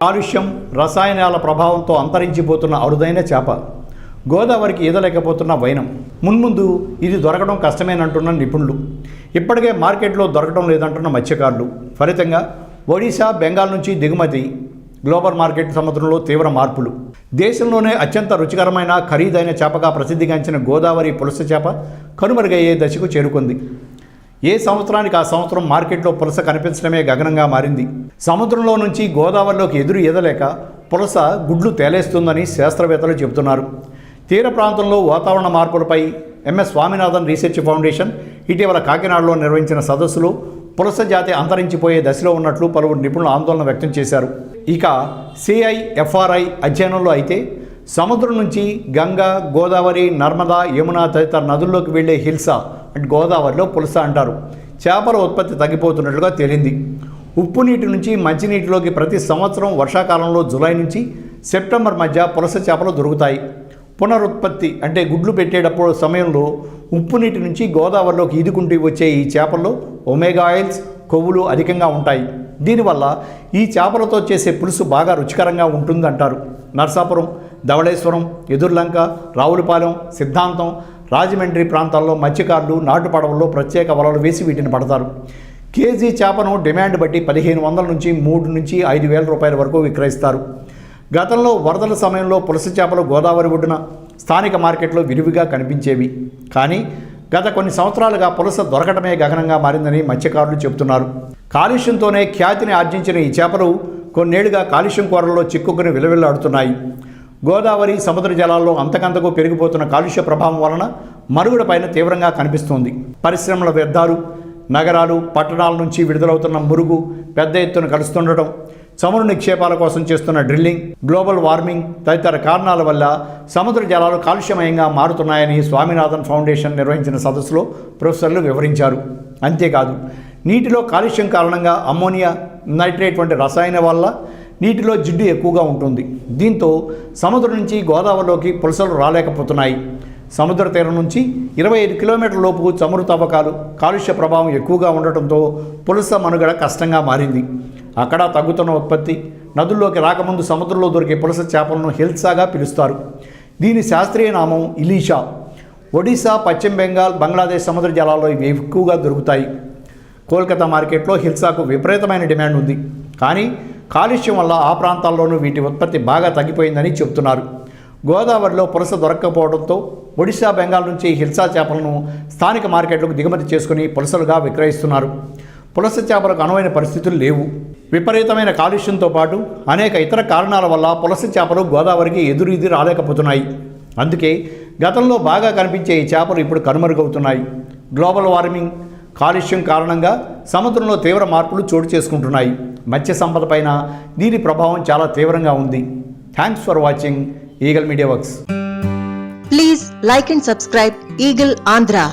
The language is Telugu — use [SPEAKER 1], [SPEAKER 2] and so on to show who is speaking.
[SPEAKER 1] కాలుష్యం, రసాయనాల ప్రభావంతో అంతరించిపోతున్న అరుదైన చేప. గోదావరికి ఈదలేకపోతున్న వైనం. మున్ముందు ఇది దొరకడం కష్టమేనంటున్న నిపుణులు. ఇప్పటికే మార్కెట్లో దొరకడం లేదంటున్న మత్స్యకారులు. ఫలితంగా ఒడిశా, బెంగాల్ నుంచి దిగుమతి. గ్లోబల్ మార్కెట్ సముద్రంలో తీవ్ర మార్పులు. దేశంలోనే అత్యంత రుచికరమైన, ఖరీదైన చేపగా ప్రసిద్ధిగాంచిన గోదావరి పులస చేప కనుమరుగయ్యే దశకు చేరుకుంది. ఏ సంవత్సరానికి ఆ సంవత్సరం మార్కెట్లో పులస కనిపించడమే గగనంగా మారింది. సముద్రంలో నుంచి గోదావరిలోకి ఎదురు ఈదలేక పులస గుడ్లు తేలేస్తుందని శాస్త్రవేత్తలు చెబుతున్నారు. తీర ప్రాంతంలో వాతావరణ మార్పులపై ఎంఎస్ స్వామినాథన్ రీసెర్చ్ ఫౌండేషన్ ఇటీవల కాకినాడలో నిర్వహించిన సదస్సులో పులస జాతి అంతరించిపోయే దశలో ఉన్నట్లు పలువురు నిపుణులు ఆందోళన వ్యక్తం చేశారు. ఇక CIFRI అధ్యయనంలో అయితే సముద్రం నుంచి గంగా, గోదావరి, నర్మదా, యమున తదితర నదుల్లోకి వెళ్లే హిల్సా అంటే గోదావరిలో పులస అంటారు. చేపల ఉత్పత్తి తగ్గిపోతున్నట్లుగా తేలింది. ఉప్పు నీటి నుంచి మంచినీటిలోకి ప్రతి సంవత్సరం వర్షాకాలంలో జూలై నుంచి సెప్టెంబర్ మధ్య పులస చేపలు దొరుకుతాయి. పునరుత్పత్తి అంటే గుడ్లు పెట్టేటప్పుడు సమయంలో ఉప్పు నీటి నుంచి గోదావరిలోకి ఈదుకుంటూ వచ్చే ఈ చేపల్లో ఒమేగా ఆయిల్స్, కొవ్వులు అధికంగా ఉంటాయి. దీనివల్ల ఈ చేపలతో చేసే పులుసు బాగా రుచికరంగా ఉంటుందంటారు. నర్సాపురం, ధవళేశ్వరం, ఎదుర్లంక, రావులపాలెం, సిద్ధాంతం, రాజమండ్రి ప్రాంతాల్లో మత్స్యకారులు నాటు పడవల్లో ప్రత్యేక వలలు వేసి వీటిని పడతారు. కేజీ చేపను డిమాండ్ బట్టి 1500 నుంచి 3 నుంచి 5000 రూపాయల వరకు విక్రయిస్తారు. గతంలో వరదల సమయంలో పులస చేపలు గోదావరి ఒడ్డున స్థానిక మార్కెట్లో విరివిగా కనిపించేవి. కానీ గత కొన్ని సంవత్సరాలుగా పులస దొరకటమే గగనంగా మారిందని మత్స్యకారులు చెబుతున్నారు. కాలుష్యంతోనే ఖ్యాతిని ఆర్జించిన ఈ చేపలు కొన్నేళ్లుగా కాలుష్యం కూరల్లో చిక్కుకుని విలవిల్లాడుతున్నాయి. గోదావరి సముద్ర జలాల్లో అంతకంతకు పెరిగిపోతున్న కాలుష్య ప్రభావం వలన మరుగుడ పైన తీవ్రంగా కనిపిస్తోంది. పరిశ్రమల వ్యర్థాలు, నగరాలు, పట్టణాల నుంచి విడుదలవుతున్న మురుగు పెద్ద ఎత్తున కలుస్తుండటం, చమురు నిక్షేపాల కోసం చేస్తున్న డ్రిల్లింగ్, గ్లోబల్ వార్మింగ్ తదితర కారణాల వల్ల సముద్ర జలాలు కాలుష్యమయంగా మారుతున్నాయని స్వామినాథన్ ఫౌండేషన్ నిర్వహించిన సదస్సులో ప్రొఫెసర్లు వివరించారు. అంతేకాదు, నీటిలో కాలుష్యం కారణంగా అమ్మోనియా, నైట్రేట్ వంటి రసాయన వల్ల నీటిలో జిడ్డు ఎక్కువగా ఉంటుంది. దీంతో సముద్రం నుంచి గోదావరిలోకి పులసలు రాలేకపోతున్నాయి. సముద్ర తీరం నుంచి 25 కిలోమీటర్ల లోపు చమురు తవ్వకాలు, కాలుష్య ప్రభావం ఎక్కువగా ఉండటంతో పులస మనుగడ కష్టంగా మారింది. అక్కడ తగ్గుతున్న ఉత్పత్తి. నదుల్లోకి రాకముందు సముద్రంలో దొరికే పులస చేపలను హిల్సాగా పిలుస్తారు. దీని శాస్త్రీయ నామం ఇలీషా. ఒడిశా, పశ్చిమ బెంగాల్, బంగ్లాదేశ్ సముద్ర జలాల్లో ఇవి ఎక్కువగా దొరుకుతాయి. కోల్కతా మార్కెట్లో హిల్సాకు విపరీతమైన డిమాండ్ ఉంది. కానీ కాలుష్యం వల్ల ఆ ప్రాంతాల్లోనూ వీటి ఉత్పత్తి బాగా తగ్గిపోయిందని చెబుతున్నారు. గోదావరిలో పులస దొరక్కపోవడంతో ఒడిశా, బెంగాల్ నుంచి హిల్సా చేపలను స్థానిక మార్కెట్లకు దిగుమతి చేసుకుని పులసలుగా విక్రయిస్తున్నారు. పులస చేపలకు అనువైన పరిస్థితులు లేవు. విపరీతమైన కాలుష్యంతో పాటు అనేక ఇతర కారణాల వల్ల పులస చేపలు గోదావరికి ఎదురు రాలేకపోతున్నాయి. అందుకే గతంలో బాగా కనిపించే ఈ చేపలు ఇప్పుడు కనుమరుగవుతున్నాయి. గ్లోబల్ వార్మింగ్, కాలుష్యం కారణంగా సముద్రంలో తీవ్ర మార్పులు చోటు చేసుకుంటున్నాయి. మత్స్య సంపద పైన దీని ప్రభావం చాలా తీవ్రంగా ఉంది. Thanks for watching eagle media works.
[SPEAKER 2] Please like and subscribe Eagle Andhra.